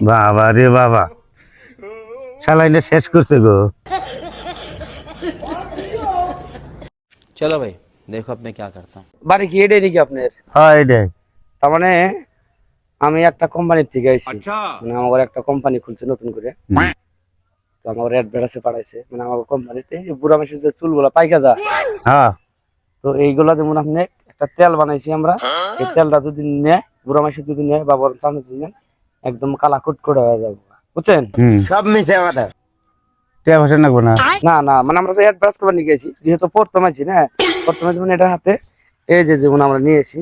বাবা রে বাবা, শালাইনে শেষ করছে গো। चलो भाई देखो अब मैं क्या करता हूँ। বাড়ি কি এটাই নাকি আপনার? হ্যাঁ এটাই। তার মানে আমি একটা কোম্পানির থেকে আইছি, মানে আমার একটা কোম্পানি খুলছে নতুন করে। তো আমার অ্যাডভার্টাইজে পাঠাইছে, মানে আমার কোম্পানিতে এই যে বুড়া মাসের যে চুলগুলা পাইকা যা, হ্যাঁ তো এইগুলা যেমন আপনি একটা তেল বানাইছি আমরা, এই তেলটা যদি নেয় বুড়া মাসে যদি নেয় বা বড় চামচ যদি নেয়, একদম কালা কুটকুটে হয়ে যাবে, বুঝছেন? সব মিশে কথা টিয়া ভাষা নাকবো না। না না, মানে আমরা তো অ্যাডভার্টাইজ করে নিয়ে গেছি, যেহেতু প্রথম আছি না, প্রথমে যেমন এটার হাতে এই যে যেমন আমরা নিয়েছি,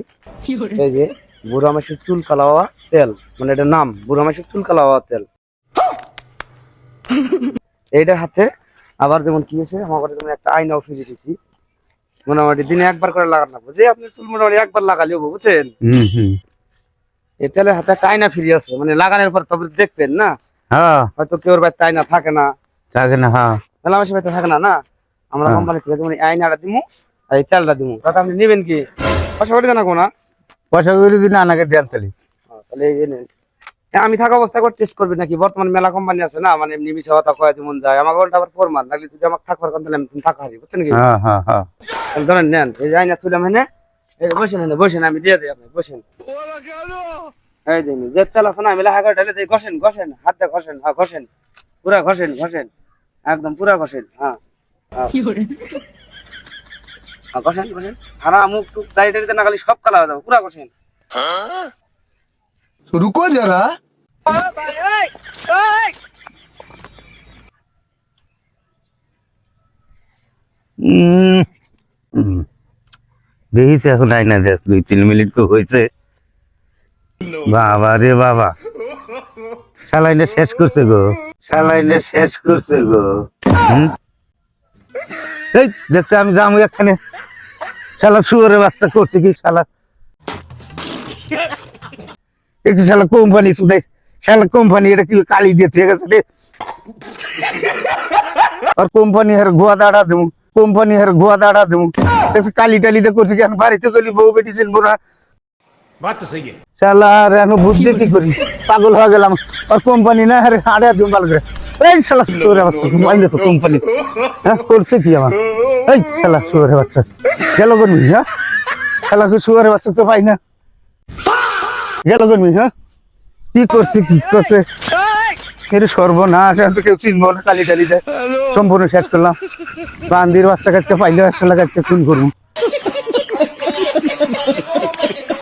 এই যে বুড়া মাসের চুল কালাওয়া তেল, মানে এটার নাম বুড়া মাসের চুল কালাওয়া তেল। এইটার হাতে আবার যেমন কি হয়েছে, আমার যেমন একটা আয়নাও ফিরিয়ে দিছি, মোটামুটি দিনে একবার করে লাগানো, যে আপনি চুল মোটামুটি একবার লাগালে হবো, বুঝছেন? এই তেলের হাতে একটা আয়না ফিরিয়ে আছে, মানে লাগানোর পর তবে দেখবেন না, হ্যাঁ হয়তো কেউ বাড়িতে আয়না থাকে না, থাকে না। হ্যাঁ মেলামেশা বাড়িতে থাকে না, না আমরা কোম্পানি থেকে যেমন এই আয়নাটা দিমু আর এই তেলটা দিমু, তাতে আপনি নেবেন কি? পয়সা করে জানাবো না, পয়সা করে দিন আনাকে দেন তাহলে। তাহলে এই যে নেন। আমি থাকা অবস্থা করে টেস্ট করবেন নাকি? বর্তমানে মেলা কোম্পানি আছে না, মানে এমনি মিশা কথা কয় যেমন যায়, আমার ওটা আবার ফরমান লাগলে যদি আমাকে থাকবার কথা তুমি থাকা হারি, বুঝছেন কি? হ্যাঁ হ্যাঁ হ্যাঁ ধরেন নেন, এই আইনা তুলাম এনে, এই বসেন এনে, বসেন আমি দিয়ে দিই, আপনি বসেন। এই দিন যে তেল আছে না, আমি লাহা করে ঢেলে দিই, ঘষেন ঘষেন, হাতে ঘষেন, হ্যাঁ ঘষেন, পুরা ঘষেন ঘষেন, একদম পুরা ঘষেন, হ্যাঁ ঘষেন ঘষেন, হারা মুখ টুক দাড়ি টাড়িতে না খালি সব কালা হয়ে যাবে, পুরা ঘষেন। रुको जरा। দেখিস এখন আইনা দেখ, 2-3 মিনিট তো হয়েছে। বাবা রে বাবা, শালাইনে শেষ করছে গো, শালাইনে শেষ করছে গো। এই দেখছে আমি যাবো এখানে, শালা শুয়োরের বাচ্চা করছে কি শালা, একটু শালা কোম্পানি শুধু, শালা কোম্পানি এটা কি কালি দিয়ে ঠিক আছে রে, আর কোম্পানি হার গোয়া দাঁড়া দেবো, কোম্পানি হার গোয়া দাঁড়া দেবো, কালি টালিতে করছে কেন, বাড়িতে গেলি বউ বেটি চিনবো না, শালা আর এখন বুঝতে কি করি, পাগল হয়ে গেলাম। আর কোম্পানি না আরে হাড়ে দিন ভালো করে, এই শালা শুয়োরের বাচ্চা মাইলে তো কোম্পানি, হ্যাঁ করছে কি আমার, এই শালা শুয়োরের বাচ্চা গেল করবি, হ্যাঁ শালা শুয়োরের বাচ্চা তো পাই না, গেল করবি, হ্যাঁ কি করছে কি করছে, এর সর্বনাশ, এখন তো কেউ চিনবো না, কালি টালি দেয়, সম্পূর্ণ শেষ করলাম। বান্দির বাচ্চা কাছকে পাইলে একশো লাখ আজকে খুন করবো।